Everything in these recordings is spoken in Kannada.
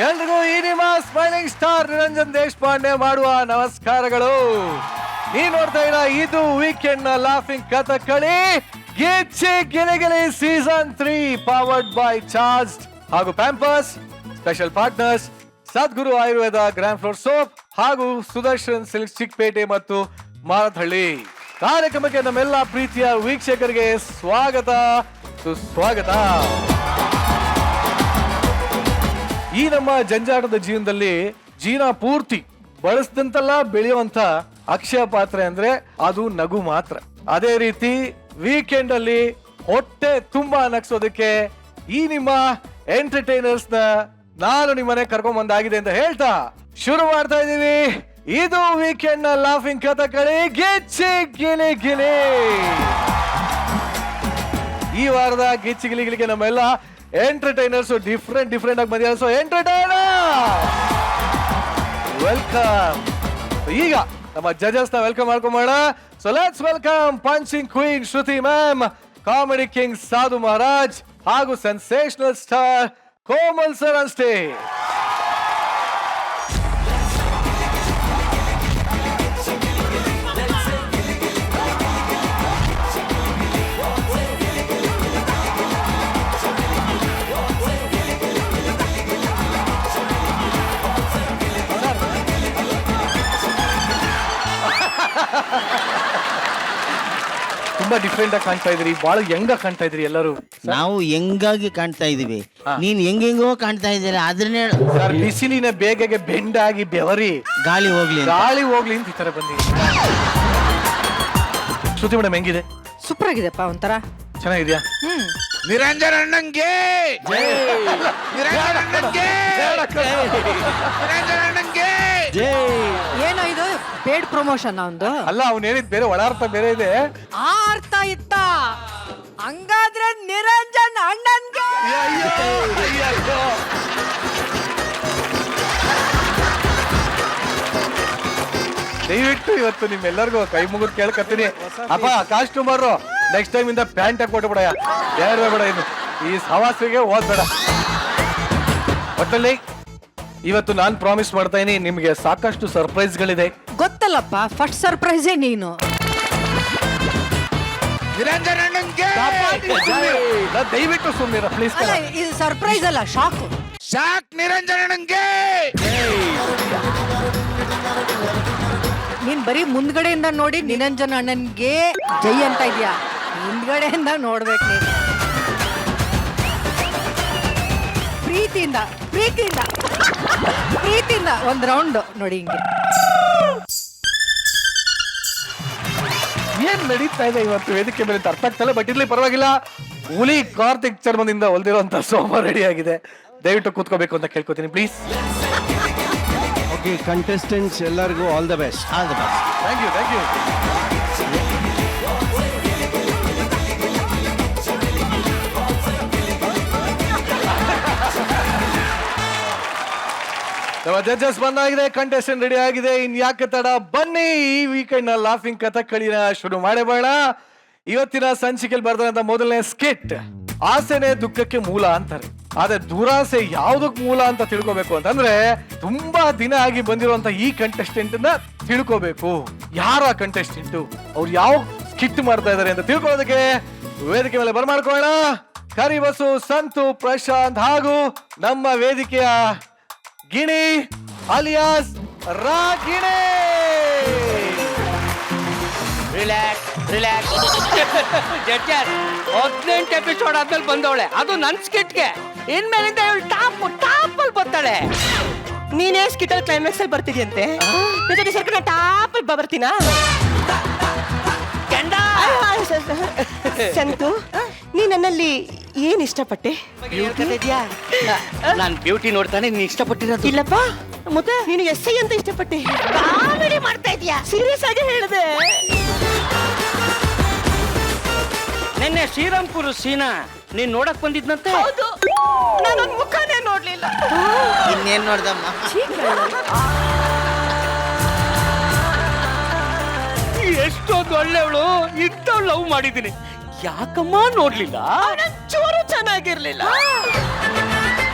ಎಲ್ರಿಗೂ ಈ ನಿಮ್ಮ ಸ್ಮೈಲಿಂಗ್ ಸ್ಟಾರ್ ನಿರಂಜನ್ ದೇಶಪಾಂಡೆ ಮಾಡುವ ನಮಸ್ಕಾರಗಳು. ನೀವ್ ನೋಡ್ತಾ ಇರ ಇದು ವೀಕೆಂಡ್ ನ laughing Kathakali Gichchi Giligili season 3 powered by Charge ಹಾಗೂ Pampers. Special partners Sadguru Ayurveda grand floor soap ಹಾಗೂ ಸುದರ್ಶನ್ ಸಿಲ್ಕ್ ಚಿಕ್ಕಪೇಟೆ ಮತ್ತು ಮಾರತಹಳ್ಳಿ. ಕಾರ್ಯಕ್ರಮಕ್ಕೆ ನಮ್ಮೆಲ್ಲ ಪ್ರೀತಿಯ ವೀಕ್ಷಕರಿಗೆ ಸ್ವಾಗತ ಸುಸ್ವಾಗತ. ಈ ನಮ್ಮ ಜಂಜಾಟದ ಜೀವನದಲ್ಲಿ ಜೀವನ ಪೂರ್ತಿ ಬಳಸದಂತೆಲ್ಲ ಬೆಳೆಯುವಂತ ಅಕ್ಷಯ ಪಾತ್ರೆ ಅಂದ್ರೆ ಅದು ನಗು ಮಾತ್ರ. ಅದೇ ರೀತಿ ವೀಕೆಂಡ್ ಅಲ್ಲಿ ಹೊಟ್ಟೆ ತುಂಬಾ ನಗ್ಸೋದಕ್ಕೆ ಈ ನಿಮ್ಮ ಎಂಟರ್ಟೈನರ್ಸ್ ನ ನಾನು ನಿಮ್ಮನೆ ಕರ್ಕೊಂಡ್ ಬಂದಾಗಿದೆ ಅಂತ ಹೇಳ್ತಾ ಶುರು ಮಾಡ್ತಾ ಇದೀವಿ. ಇದು ವೀಕೆಂಡ್ ನ ಲಾಫಿಂಗ್ ಕಥಕಳಿ ಗಿಚ್ಚಿ ಗಿಲಿ ಗಿಲಿ. ಈ ವಾರದ ಗಿಚ್ಚಿ ಗಿಲಿ ಗಿಲಿಗೆ ನಮ್ಮೆಲ್ಲ ಎಂಟರ್ಟೈನರ್ಸ್ ಡಿಫ್ರೆಂಟ್ ಆಗಿ ಬಂದಿದ್ದಾರೆ. So entertainer welcome. ಈಗ ನಮ್ಮ ಜಜಸ್ ನ ವೆಲ್ಕಮ್ ಮಾಡ್ಕೊಂಬೋಣ. So let's welcome punching queen Shruti ma'am, comedy king Sadhu Maharaj ಹಾಗೂ ಸೆನ್ಸೇಷನಲ್ ಸ್ಟಾರ್ ಕೋಮಲ್ ಸರ್ ಅಷ್ಟೇ. ತುಂಬಾ ಡಿಫ್ರೆಂಟ್ ಆಗಿ ಕಾಣ್ತಾ ಇದ್ರಿ, ಬಹಳ ಯಂಗ್ ಕಾಣ್ತಾ ಇದ್ರಿ ಎಲ್ಲರೂ. ನಾವು ಹೆಂಗಾಗಿ ಕಾಣ್ತಾ ಇದೀವಿ, ನೀನ್ ಹೆಂಗೆಂಗೋ ಕಾಣ್ತಾ ಇದ್ದೀರ. ಅದನ್ನೇ ಬಿಸಿಲಿನ ಬೇಗೆಗೆ ಬೆಂಡಾಗಿ ಬೆವರಿ ಗಾಳಿ ಹೋಗ್ಲಿ ಅಂತ ಈ ತರ ಬಂದಿ. ಶ್ರುತಿ ಮೇಡಮ್ ಹೆಂಗಿದೆ? ಸೂಪರ್ ಆಗಿದೆಪ್ಪ, ಒಂಥರ ಚೆನ್ನಾಗಿದ್ಯಾ? ನಿರಂಜನ್ ಅಣ್ಣಂಗೆ ನಿರಂಜನ್ ಅಣ್ಣಂಗೆ ನಿರಂಜನ್ ಅಣ್ಣಂಗೆ ಏನೋ ಇದು ಪೇಡ್ ಪ್ರಮೋಷನ್ ಒಂದು. ಅಲ್ಲ, ಅವ್ನು ಹೇಳಿದ್ ಬೇರೆ, ಒಳಾರ್ಥ ಬೇರೆ ಇದೆ. ಆ ಅರ್ಥ ಇತ್ತ? ಹಂಗಾದ್ರೆ ನಿರಂಜನ್ ಅಣ್ಣನ್ಗೆ ದಯವಿಟ್ಟು ಇವತ್ತು ನಿಮ್ಮೆಲ್ಲರಿಗೂ ಕೈ ಮುಗಿದು ಕೇಳ್ಕತ್ತೀನಿ. ಅಪ್ಪ ಕಾಸ್ಟ್ಯೂಮರ್, ನೆಕ್ಸ್ಟ್ ಟೈಮ್ ಇಂದ ಪ್ಯಾಂಟ್ ಹಾಕೊಟ್ಟು ಬಿಡಯ್ಯ, ಬೇಡ ಬೇಡ, ಇದು ಈ ಸವಾಸಿಗೆ ಓದ್ಬೇಡ. ಒಟ್ಟಲ್ಲಿ ಇವತ್ತು ನಾನು ಪ್ರಾಮಿಸ್ ಮಾಡ್ತಾ ಇದೀನಿ, ನಿಮ್ಗೆ ಸಾಕಷ್ಟು ಸರ್ಪ್ರೈಸ್ ಗಳಿದೆ. ಗೊತ್ತಲ್ಲಪ್ಪ, ಫಸ್ಟ್ ಸರ್ಪ್ರೈಸೇ ನೀನು. ನಿರಂಜನ್ ಅಣ್ಣಂಗೆ ದಯವಿಟ್ಟು ಸುಮ್ಮನಿರ ಪ್ಲೀಸ್. ಅಲ್ಲ, ಇದು ಸರ್ಪ್ರೈಸ್ ಅಲ್ಲ, ಶಾಕ್. ಶಾಕ್ ನಿರಂಜನ್ ಅಣ್ಣಂಗೆ. ನೀನ್ ಬರೀ ಮುಂದ್ಗಡೆಯಿಂದ ನೋಡಿ ನಿರಂಜನ್ ಅಣ್ಣನ್ಗೆ ಜೈ ಅಂತ ಇದೀಯಾ, ಹಿಂದ್ಗಡೆಯಿಂದ ನೋಡ್ಬೇಕು ನೀನು. ಪ್ರೀತಿಯಿಂದ ಪ್ರೀತಿಯಿಂದ ಪ್ರೀತಿಯಿಂದ ಒಂದ್ ರೌಂಡ್ ನೋಡಿ ಹಿಂಗೆ. ಏನ್ ನಡೀತಾ ಇದೆ ಇವತ್ತು ವೇದಿಕೆ ಮೇಲೆ ಅರ್ಥ ಆಗ್ತಲ್ಲ, ಬಟ್ ಇರ್ಲಿ ಪರವಾಗಿಲ್ಲ. ಹುಲಿ ಕಾರ್ತಿಕ್ ಚರ್ಮದಿಂದ ಹೊಲ್ದಿರುವಂತ ಸೋಮ ರೆಡಿ ಆಗಿದೆ. ದಯವಿಟ್ಟು ಕೂತ್ಕೋಬೇಕು ಅಂತ ಕೇಳ್ಕೊತೀನಿ ಪ್ಲೀಸ್. ಓಕೆ, ಕಂಟೆಸ್ಟೆಂಟ್ಸ್ ಎಲ್ಲರಿಗೂ all the best. Thank you. ನಮ್ಮ ಜಡ್ಜಸ್ ಬಂದಾಗಿದೆ, ಕಂಟೆಸ್ಟೆಂಟ್ ರೆಡಿ ಆಗಿದೆ. ಇನ್ ಯಾಕೆ ತಡ, ಬನ್ನಿ ಈ ವೀಕೆಂಡ್ ನ ಲಾಫಿಂಗ್ ಕಥಕಳಿನ ಶುರು ಮಾಡಬೇಡ. ಇವತ್ತಿನ ಸಂಚಿಕೆಯಲ್ಲಿ ಬರ್ದಂತ ಮೊದಲನೇ ಸ್ಕಿಟ್, ಆಸೆನೆ ದುಃಖಕ್ಕೆ ಮೂಲ ಅಂತಾರೆ. ಆದ್ರೆ ದುರಾಸೆ ಯಾವ್ದಕ್ ಮೂಲ ಅಂತ ತಿಳ್ಕೊಬೇಕು ಅಂತಂದ್ರೆ ತುಂಬಾ ದಿನ ಆಗಿ ಬಂದಿರುವಂತ ಈ ಕಂಟೆಸ್ಟೆಂಟ್ ನ ತಿಳ್ಕೋಬೇಕು. ಯಾರ ಕಂಟೆಸ್ಟೆಂಟ್, ಅವ್ರು ಯಾವ ಸ್ಕಿಟ್ ಮಾಡ್ತಾ ಇದಾರೆ ಅಂತ ತಿಳ್ಕೊಳ್ಳೋದಕ್ಕೆ ವೇದಿಕೆ ಮೇಲೆ ಬರ್ಮಾಡ್ಕೊಳ್ಳೋಣ. ಕರಿಬಸು, ಸಂತು, ಪ್ರಶಾಂತ್ ಹಾಗೂ ನಮ್ಮ ವೇದಿಕೆಯ ಗಿಣಿ ಅಲಿಯಾಸ್ ರಾಗಿಣಿ. ರಿಲ್ಯಾಕ್ಸ್ 18 ಎಪಿಸೋಡ್ ಆದ್ಮೇಲೆ ಬಂದವಳೆ, ಅದು ನನ್ ಸ್ಕಿಟ್ಗೆ. ಇನ್ಮೇಲಿಂದ ಇವಳು ಟಾಪ್ ಅಲ್ಲಿ ಬರ್ತಾಳೆ. ನೀನೇ ಸ್ಕಿಟ್ ಅಲ್ಲಿ ಕ್ಲೈಮ್ಯಾಕ್ಸ್ ಅಲ್ಲಿ ಬರ್ತಿದ್ಯಂತೆ, ಸರ್ಕಾರ ಟಾಪ್ ಅಲ್ಲಿ ಬರ್ತೀನಾ? ಸಂತು, ನೀ ನನ್ನಲ್ಲಿ ಏನ್ ಇಷ್ಟಪಟ್ಟೆ? ನಾನ್ ಬ್ಯೂಟಿ ನೋಡ್ತಾನೆ ನೀನ್ ಇಷ್ಟಪಟ್ಟಿರೋದು. ಇಲ್ಲಪ್ಪ, ಮತ್ತೆ ನೀನು ಎಸ್ಐ ಅಂತ ಇಷ್ಟಪಟ್ಟೆ. ಕಾಮಿಡಿ ಮಾಡ್ತಾ ಇದೀಯಾ? ಸೀರಿಯಸ್ ಆಗಿ ಹೇಳಿದೆ. ನಿನ್ನೆ ಶ್ರೀರಾಮ್ಪುರ ಸೀನಾ ನೀನ್ ನೋಡಕ್ ಬಂದಿದ್ನಂತೆ. ಹೌದು, ನಾನು ಮುಖನೇ ನೋಡ್ಲಿಲ್ಲ. ಇನ್ನೇನ್ ನೋಡ್ದಮ್ಮ? ಎಷ್ಟೊಂದು ಒಳ್ಳೆವಳು, ಇಂಥವ್ಳು ಲವ್ ಮಾಡಿದ್ದೀನಿ. ಯಾಕಮ್ಮ ನೋಡ್ಲಿಲ್ಲ? ಚೂರು ಚೆನ್ನಾಗಿರ್ಲಿಲ್ಲ.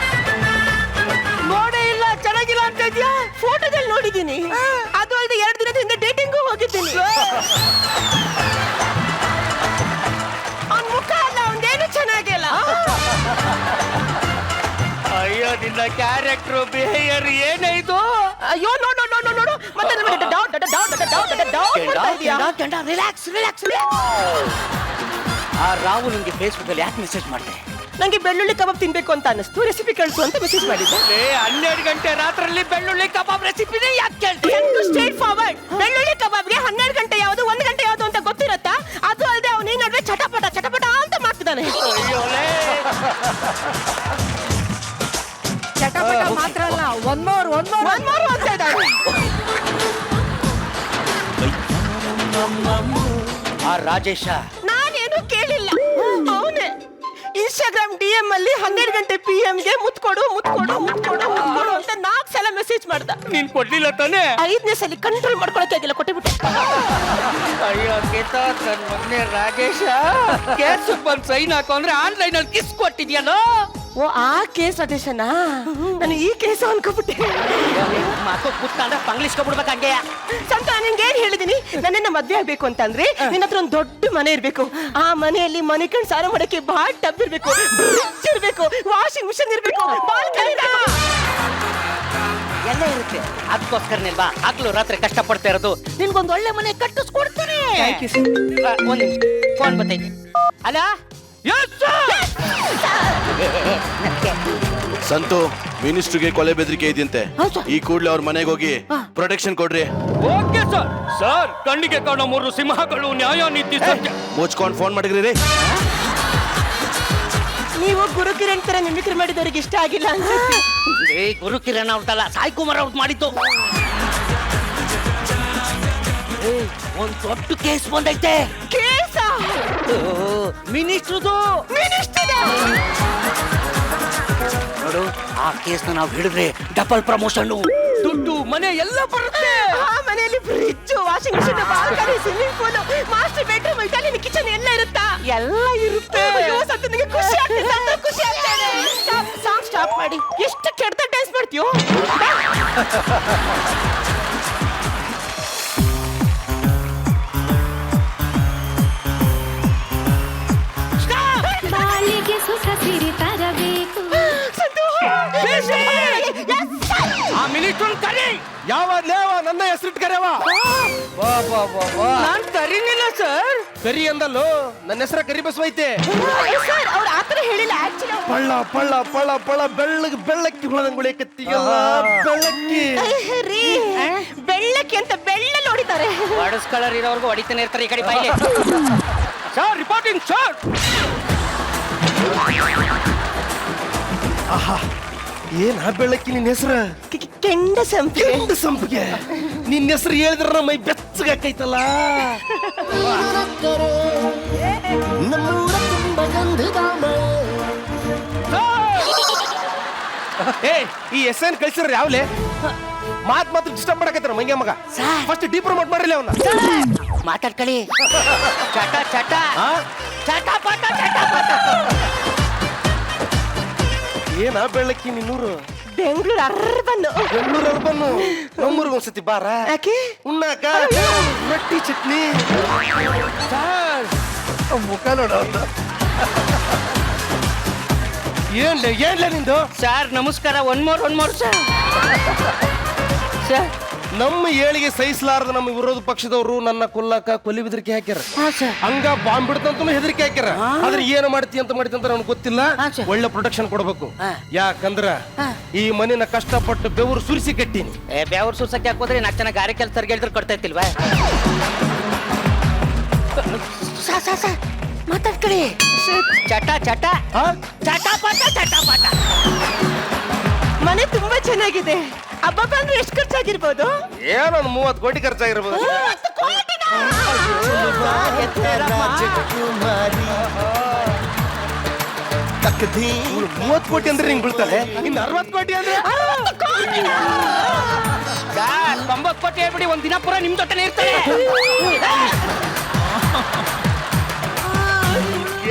ನೋಡಿ ಹೇಳ್ತಾ ಇದ್ಯಾ? ಫೋಟೋದಲ್ಲಿ ನೋಡಿದ್ದೀನಿ. ಅದು ಅಲ್ಲದೆ 2 ದಿನದ ಹಿಂದೆ ಡೇಟಿಂಗು ಹೋಗಿದ್ದೀನಿ. ಅವ್ನ ಮುಖ ಅಲ್ಲ, ಅವ್ನೇನು ಚೆನ್ನಾಗಿಲ್ಲ. ಅಯ್ಯೋ, ನಿನ್ನ ಕ್ಯಾರೆಕ್ಟರ್ ಬಿಹೇವಿಯರ್ ಏನೇ ಇದು? ಅಯ್ಯೋ, ನೋಡು ಮತ್ತೆ ರಿಲ್ಯಾಕ್ಸ್. ಆ ರಾಹುಲ್ ನಂಗೆ ಫೇಸ್ಬುಕ್ ಅಲ್ಲಿ ಯಾಕೆ ಮೆಸೇಜ್ ಮಾಡಿದೆ? ನಂಗೆ ಬೆಳ್ಳುಳ್ಳಿ ಕಬಾಬ್ ತಿನ್ಬೇಕು ಅಂತ ಅನಿಸ್ತು, ರೆಸಿಪಿ ಕಳಿಸು ಅಂತ ಮೆಸೇಜ್ ಮಾಡಿದ್ದೆ. 12 ಗಂಟೆ ರಾತ್ರಲ್ಲಿ ಬೆಳ್ಳುಳ್ಳಿ ಕಬಾಬ್ ರೆಸಿಪಿನೇ ಯಾಕೆ ಕೇಳ್ತೀಯ? Straight forward. ಬೆಳ್ಳುಳ್ಳಿ ಕಬಾಬ್ಗೆ 12 ಗಂಟೆ ಯಾವುದು 1 ಗಂಟೆ ಯಾವುದು ಅಂತ ಗೊತ್ತಿರತ್ತಾ? ಅದು ಅಲ್ಲದೆ ಅವನು ಈ ನಡುವೆ ಚಟಪಟ ಅಂತ ಮಾಡ್ತಿದ್ದಾನೆ. ಚಟಪಟ ಮಾತ್ರ ಅಲ್ಲ, ಒನ್ ಮೋರ್ ಅಂತ ಇದ್ದಾನೆ. ಆ ರಾಜೇಶ ನಾನೇನು ಕೇಳಿಲ್ಲ, ಅವನೇ ಇನ್ಸ್ಟಾಗ್ರಾಮ್ DM ಅಲ್ಲಿ 12 ಗಂಟೆ PM ಗೆ ಮುತ್ಕೊಡು ಅಂತ 4 ಸಲ ಮೆಸೇಜ್ ಮಾಡ್ದ. ನೀನ್ ಕೊಡ್ಲಿಲ್ಲ ತಾನೇ? 5ನೇ ಸಲ ಕಂಟ್ರೋಲ್ ಮಾಡ್ಕೊಳಕ್ಕೆ ಆಗಿಲ್ಲ, ಕೊಟ್ಟಿಬಿಟ್ಟೆ. ಅಯ್ಯೋ ಗೀತಾ, ನನ್ ಮೊನ್ನೆ ರಾಜೇಶ ಕೇಸ್ ಬಂದ್ ಸೈನ್ ಹಾಕೋ ಅಂದ್ರೆ ಆನ್ಲೈನ್ ಅಲ್ಲಿ ಕಿಸ್ ಕೊಟ್ಟಿದ್ಯಾನೋ? ಓ, ಆ ಕೇಸ್ ಅದೇಶನ? ನಾನು ಈ ಕೇಸ್ ಅನ್ಕೋಬಿಟ್ಟೆ. ಮಾತು ಕೂತ್ಕೊಂಡ್ರೆ ಪಂಗ್ಲಿಸ್ಕೊಬಿಡ್ಬೇಕು ಹಂಗೆ. ಸಂತ, ನಿನ್ಗೆ ಏನ್ ಹೇಳಿದೀನಿ? ನನ್ನನ್ನ ಮದ್ವೆ ಆಗ್ಬೇಕು ಅಂತಂದ್ರೆ ನಿನ್ನ ಹತ್ರ ಒಂದು ದೊಡ್ಡ ಮನೆ ಇರ್ಬೇಕು. ಆ ಮನೆಯಲ್ಲಿ ಮನೆ ಕಣ್ ಸಾರ ಮಾಡಕ್ಕೆ ಬಾಳ್ ಟಬ್ ಇರ್ಬೇಕು, ಫ್ರಿಡ್ಜ್ ಇರ್ಬೇಕು, ವಾಷಿಂಗ್ ಮಿಷನ್ ಇರ್ಬೇಕು, ಬಾಲ್ಕನಿ ಇರ್ಬೇಕು. ಎಲ್ಲ ಇರುತ್ತೆ. ಅದಕ್ಕೋಸ್ಕರನೇ ಬಾ ಹಗ್ಲು ರಾತ್ರಿ ಕಷ್ಟ ಪಡ್ತಾ ಇರೋದು. ನಿನ್ಗೊಂದು ಒಳ್ಳೆ ಮನೆ ಕಟ್ಟಿಸ್ಕೊಡ್ತೀನಿ. ಒಂದ್ ನಿಮಿಷ, ಫೋನ್ ಬರ್ತೈತೆ. ಅಲ್ಲ ಸಂತು, ಮಿನಿಸ್ಟ್ರಿಗೆ ಕೊಲೆ ಬೆದರಿಕೆ ಇದೆಯಂತೆ. ಈ ಕೂಡಲೇ ಅವ್ರ ಮನೆಗೆ ಹೋಗಿ ಪ್ರೊಟೆಕ್ಷನ್ ಕೊಡ್ರಿ. Okay sir. ಸರ್, ಕಣ್ಣಿಗೆ ಕಾಣೋ 3 ಸಿಂಹಗಳು, ನ್ಯಾಯ ನೀತಿ ಸತ್ಯ. ಮುಚ್ಕೊಂಡು ಫೋನ್ ಮಾಡಿದ್ರಿ. ನೀವು ಗುರುಕಿರಣ್ ತರ ಮಿಮಿಕ್ರಿ ಮಾಡಿದವ್ರಿಗೆ ಇಷ್ಟ ಆಗಿಲ್ಲ ಅನ್ಸುತ್ತೆ. ಗುರುಕಿರಣ್ ಅವ್ರದಲ್ಲ, ಸಾಯಿ ಕುಮಾರ್ ಅವ್ರದ್ದು ಮಾಡಿದ್ದು. ಒಂದ್ ದೊಡ್ಡ ಕೇಸ್ ಬಂದೈತೆ. ಕೇಸ? ಮಿನಿಸ್ಟ್ರದು. ನೋಡು, ಆ ಕೇಸ್ ನಾವು ಹಿಡಿದ್ರೆ ಡಬಲ್ ಪ್ರಮೋಷನ್, ದುಡ್ಡು, ಮನೆ ಎಲ್ಲ ಬರುತ್ತೆ. ಆ ಮನೆಯಲ್ಲಿ fridge, washing machine, balcony, swimming pool, master bedroom, Italian kitchen ಎಲ್ಲ ಇರುತ್ತಾ? ಎಲ್ಲ ಇರುತ್ತೆ. ನನಗೆ ಖುಷಿ ಆಗ್ತದೆ. ಸಾಂಗ್ ಸ್ಟಾಪ್ ಮಾಡಿ. ಎಷ್ಟು ಕೆಡ್ದ ಡ್ಯಾನ್ಸ್ ಮಾಡ್ತೀಯೋ? ಬಾಳಿಗೆ ಸುಖ ಸಿರಿ ತರಬೇಕು. ಆ ಮಿನಿಸ್ಟರ್ ಕರಿ. ಯಾವ ನನ್ನ ಹೆಸರಿಟ್ಟು ಕರೆಯವ. ನಾನ್ ಕರೀನಿಲ್ಲ ಸರ್. ಕರಿ ಅಂದಲ್ಲೋ, ನನ್ನ ಹೆಸರ ಕರಿ ಬಸವೈತೆ. ಸರ್, ಅವ್ರು ಆತರ ಹೇಳಿಲ್ಲ. ಆಕ್ಚುಲಿ ಪಳ್ಳ ಪಳ್ಳ ಪಳ್ಳ ಪಳ್ಳ ಬೆಳ್ಳಕ್ಕಿ ಹುಳದಂಗುಳಿ ಕತ್ತಿಯಲ್ಲ, ಬೆಳ್ಳಕ್ಕಿ. ಬೆಳ್ಳಕ್ಕಿ ಅಂತ ಬೆಳ್ಳಲ್ಲಿ ಹೊಡಿತಾರೆ. ಕಲರ್ ಇರೋರ್ಗು ಹೊಡಿತಾನೆ ಇರ್ತಾರೆ. ಈ ಕಡೆ ಬಾಯಿಲೆ. Sir, reporting sir. ಆಹಾ, ಏನ್ ಬೆಳ್ಳಕ್ಕಿ ನಿನ್ನ ಹೆಸರು? ಕೆಂಡ ಸಂಪಿಗೆ. ನಿನ್ನ ಹೆಸರು ಹೇಳಿದ್ರ ನಮ್ಮ ಮೈ ಬೆಚ್ಚಗಾಕೈತಲ್ಲ. ಏ, ಈ SN ಕಳ್ಸಿರ ಯಾವ್ಲೆ ಮಾತ್ರ ಡಿಸ್ಟರ್ಬ್ ಮಾಡಕತ್ತಾರ ಮಂಗ್ಯ ಮಗ. ಫಸ್ಟ್ ಡಿ ಪ್ರಮೋಟ್ ಮಾಡ್ರಿ ಅವನ್ನ. ಮಾತಾಡ್ಕೊಳ್ಳಿ. ಚಟ ಚಟ ಚಟ ಪಟ ಚಟ ಪಟ. ಏನ ಬೆಳ್ಳಕ್ಕಿ ನಿನ್ನೂರು? ಬೆಂಗಳೂರು ಅರ್ಬನ್ನು. ನಮ್ಮೂರಿಗೆ ಒಂದ್ಸತಿ ಬಾರ. ಯಾಕೆ? ಉಣ್ಣಾಕ ರೊಟ್ಟಿ ಚಟ್ನಿ. ಮುಖ ನೋಡ. ಏನ್ಲ ನಿಂದು? ಸರ್ ನಮಸ್ಕಾರ. One more sir. ಸರ್, ನಮ್ಮ ಏಳಿಗೆ ಸಹಿಸಲಾರದ ನಮ್ಮ ವಿರೋಧ ಪಕ್ಷದವರು ನನ್ನ ಕೊಲ್ಲಕ ಕೊಲ್ಲಿ ಬೆದರಿಕೆ ಹಾಕ್ಯಾರ. ಹಂಗ ಬಾಂಬ್ ಬಿಡ್ತಂತ ಹೆದರಿಕೆ ಹಾಕ್ಯಾರ. ಆದ್ರೆ ಏನು ಮಾಡ್ತಿ ಅಂತ ನನಗೆ ಗೊತ್ತಿಲ್ಲ. ಒಳ್ಳೆ ಪ್ರೊಟೆಕ್ಷನ್ ಕೊಡ್ಬೇಕು. ಯಾಕಂದ್ರ ಈ ಮನಿನ ಕಷ್ಟಪಟ್ಟು ಬೆವರು ಸುರಿಸಿ ಕಟ್ಟೀನಿ. ಬೆವರು ಸುರ್ಸಕ್ಕೆ ಹಾಕೋದ್ರೆ 4 ಜನ ಗಾರೆ ಕೆಲಸ ಹೇಳಿದ್ರೆ ಕೊಡ್ತಾ ಇತ್ತಿಲ್ವಾ? ಮಾತಾಡ್ಕೊಳ್ಳಿ. ಚಟ ಚಟ ಚಟ ಪಟ ಚಟ ಪಟ. ಮನೆ ತುಂಬಾ ಚೆನ್ನಾಗಿದೆ. ಹಬ್ಬ ಬಂದ್ರೆ ಎಷ್ಟು ಖರ್ಚಾಗಿರ್ಬೋದು? ಏನೊಂದು 30 ಕೋಟಿ ಖರ್ಚಾಗಿರ್ಬೋದು. 30 ಕೋಟಿ ಅಂದ್ರೆ ನಿಂಗೆ ಬೀಳ್ತಾರೆ. ಇನ್ನು 60 ಕೋಟಿ ಅಂದ್ರೆ 90 ಕೋಟಿ ಹೇಳ್ಬಿಡಿ, ಒಂದ್ ದಿನ ಪೂರ ನಿಮ್ ಜೊತೆ ಇರ್ತಾರೆ.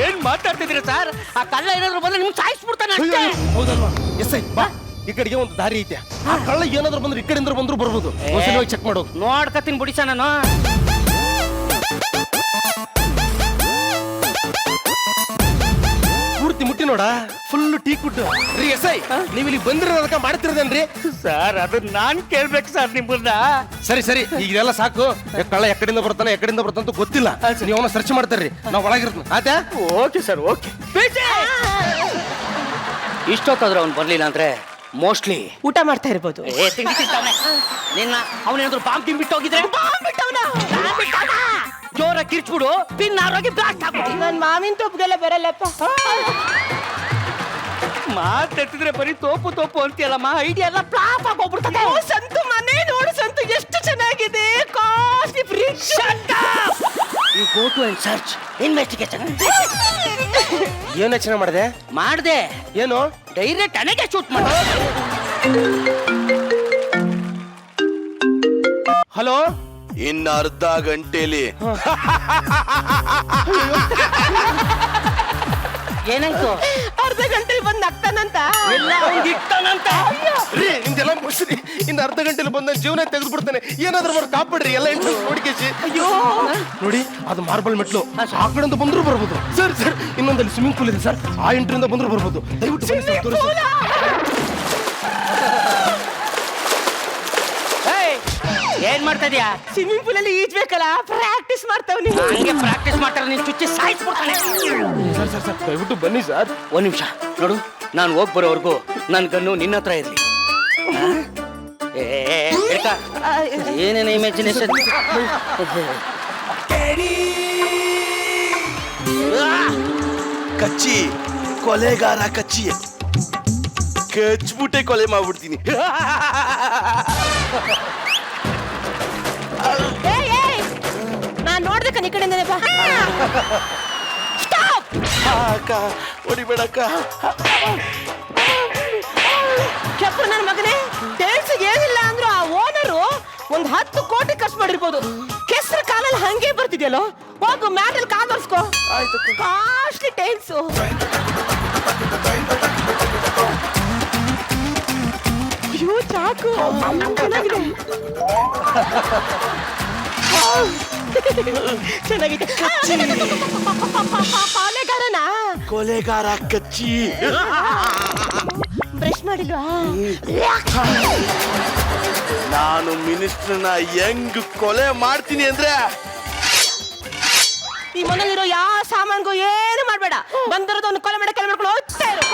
ಏನ್ ಮಾತಾಡ್ತಿದ್ದೀರಾ ಸರ್? ಆ ಕಳ್ಳ ಏನಾದ್ರು ಬಂದ್ರೆ ನಿಮ್ಗೆ ಸಾಯಿಸ್ಬಿಡ್ತಾನೆ ಅಷ್ಟೇ. ಹೌದಲ್ವಾ? ಎಸ್ ಐ ಬಾ. ಈ ಕಡೆಗೆ ಒಂದು ದಾರಿ ಐತೆ. ಆ ಕಳ್ಳ ಏನಾದ್ರು ಬಂದ್ರೆ ಈ ಕಡೆಯಿಂದ ಬಂದ್ರು ಬರ್ಬೋದು. ಒಂದ್ಸಲ ಹೋಗಿ ಚೆಕ್ ಮಾಡೋದು. ನೋಡ್ಕತ್ತೀನಿ ಬಿಡಿಸ ನಾನು. ಪೂರ್ತಿ ಮುಟ್ಟಿ ನೋಡ, ಫುಲ್ ಟೀ ಕುಟ್ಟು. ರೀ ಎಸ್ ಐ, ನೀವು ಇಲ್ಲಿ ಬಂದಿರೋದಕ್ಕ ಮಾಡ್ತಿರೋದೇನ್ರಿ? ಸರ್ ಅದು ನಾನ್ ಕೇಳ್ಬೇಕು ಸರ್ ನಿಮ್ಮನ್ನ. ಸರಿ ಸರಿ, ಈಗ ಇದೆಲ್ಲ ಸಾಕು. ಕಳ್ಳ ಎಕಡೆಯಿಂದ ಬರ್ತಾನೆ ಎಕಡೆಯಿಂದ ಬರ್ತಾನೆ ಅಂತ ಗೊತ್ತಿಲ್ಲ. ನೀವು ಅವನ ಸರ್ಚ್ ಮಾಡ್ತಾರ್ರಿ, ನಾವು ಒಳಗಿರ್ತೀನಿ. ಆಯ್ತಾ? Okay sir, okay. ಇಷ್ಟೊತ್ತಾದ್ರೂ ಅವ್ನು ಬರ್ಲಿಲ್ಲ ಅಂದ್ರೆ ಮೋಸ್ಟ್ಲಿ ಊಟ ಮಾಡ್ತಾ ಇರ್ಬೋದು. ತಿಂಡಿ ತಿಂತಾವ್ನೆ. ನಿನ್ನ ಅವನೇನಾದ್ರು ಬಾಂಬ್ ತಿಂಬಿಟ್ಟು ಹೋಗಿದ್ರೆ ಜೋರ ಕಿರ್ಚ್ಬಿಡು, ಪಿನ್ ಆರೋಗಿ ಬ್ಲಾಸ್ಟ್ ಆಗ್ಬಿಡಿ. ನನ್ ಮಾವಿನ ತೋಪ್ಗೆಲ್ಲ ಬರಲ್ಲಪ್ಪ. ಮಾತೆತ್ತಿದ್ರೆ ಬರೀ ತೋಪು ತೋಪು ಅಂತೀಯಲ್ಲಮ್ಮ, ಐಡಿಯಾ ಎಲ್ಲ ಫ್ಲಾಪ್ ಆಗಿ ಹೋಗ್ಬಿಡ್ತದೆ. ಸಂತು ಮನೆ ನೋಡು ಸಂತು, ಎಷ್ಟು ಚೆನ್ನಾಗಿದೆ. Costly fridge. You go to and search investigation. ಏನ್ ಯೋಚನೆ ಮಾಡಿದೆ? ಮಾಡ್ದೆ. ಏನು? ಡೈರೆಕ್ಟ್ ಅನೆಗೆ ಶೂಟ್ ಮಾಡ. ಹಲೋ, ಇನ್ನು ಅರ್ಧ ಗಂಟೆಲಿ ಏನಾಯ್ತು? ಅರ್ಧ ಗಂಟೆಲಿ ಬಂದ್ ನಗ್ತಾನಂತ. ಎಲ್ಲ ಅವ್ನಿಗೆ ಇಟ್ಟಾನಂತ. ರೀ ನಿಮ್ದೆಲ್ಲ ಮುಗಿಸ್ರಿ. ಇನ್ನು ಅರ್ಧ ಗಂಟೆಲಿ ಬಂದ ಜೀವನ ತೆಗೆದು ಬಿಡ್ತಾನೆ. ಏನಾದ್ರೂ ಮಾಡಿ ಕಾಪಾಡ್ರಿ ಎಲ್ಲ ಇಂಟ್ರೆಸ್ಟ್ ನೋಡಿಕೇಸಿ. ಅಯ್ಯೋ ನೋಡಿ, ಅದು ಮಾರ್ಬಲ್ ಮೆಟ್ಲು. ಆ ಕಡೆಯಿಂದ ಬಂದ್ರು ಬರ್ಬೋದು. ಸರ್ ಸರ್, ಇನ್ನೊಂದಲ್ಲಿ ಸ್ವಿಮ್ಮಿಂಗ್ ಪೂಲ್ ಇದೆ ಸರ್, ಆ ಎಂಟ್ರಿಂದ ಬಂದ್ರು ಬರ್ಬೋದು. ದಯವಿಟ್ಟು ಬನ್ನಿ ಸರ್, ತೋರಿಸಿ. ಏನ್ ಮಾಡ್ತಾ ಇದೀಯಾ? ಸ್ವಿಮ್ಮಿಂಗ್ ಪೂಲ್ ಅಲ್ಲಿ ಈಜ್ಬೇಕಲ್ಲ, ಪ್ರಾಕ್ಟೀಸ್ ಮಾಡ್ತಾವ್ನಿ. ಹಂಗೆ ಪ್ರಾಕ್ಟೀಸ್ ಮಾಡ್ತಾರೆ, ನೀನ್ ಚುಚ್ಚಿ ಸಾಯಿಸ್ಬಿಡ್ತಾನೆ. ಸರ್ ಸರ್ ಸರ್, ದಯವಿಟ್ಟು ಬನ್ನಿ ಸರ್. ಒಂದ್ ನಿಮಿಷ ನೋಡು, ನಾನು ಹೋಗ್ ಬರೋವರೆಗೂ ನನ್ ಗನ್ನು ನಿನ್ನ ಹತ್ರ ಇರ್ಲಿ. ಏನೇನು ಇಮ್ಯಾಜಿನೇಷನ್. ಕಚ್ಚಿ ಕೊಲೆಗಾರ ಕಚ್ಚಿ ಕಚ್ಬಿಟ್ಟೆ ಕೊಲೆ ಮಾಡ್ಬಿಡ್ತೀನಿ. ನಾನ್ ನೋಡ್ದೆ ಕಣ್ ಈ ಕಡೆಯಿಂದನೇ ಬಾ. ಅಕ್ಕ ಹೊಡಿಬೇಡಕ್ಕ. ಕೆಪ್ಪ ನನ್ನ ಮಗನೇ, ಡ್ಯಾನ್ಸ್ ಏನಿಲ್ಲ ಅಂದ್ರು ಆ ಓನರು ಒಂದ್ 10 ಕೋಟಿ ಖರ್ಚು ಮಾಡಿರ್ಬೋದು. ಕೆಸರು ಕಾಲಲ್ಲಿ ಹಂಗೆ ಬರ್ತಿದ್ಯಲ್ಲೋ, ಹೋಗು ಮ್ಯಾಟಲ್ಲಿ ಕಾಲ್ ಒರ್ಸ್ಕೋ. Costly tiles. ಅಯ್ಯೋ ಚಾಕು ಚೆನ್ನಾಗಿದೆ. ಚೆನ್ನಾಗಿದೆ. ಕೊಲೆಗಾರನ ಕೊಲೆಗಾರ ಕಚ್ಚಿ. ಬ್ರಷ್ ಮಾಡಿಲ್ವಾ? ನಾನು ಮಿನಿಸ್ಟರ್ನ ಹೆಂಗ್ ಕೊಲೆ ಮಾಡ್ತೀನಿ ಅಂದ್ರೆ, ಈ ಮನೇಲಿರೋ ಯಾವ ಸಾಮಾನ್ಗೂ ಏನು ಮಾಡ್ಬೇಡ. ಬಂದಿರೋದು ಒಂದು ಕೊಲೆ ಮಾಡಿ ಕೆಲ ಮಾಡ್ಕೊಂಡು ಹೋಗ್ತಾ ಇರು.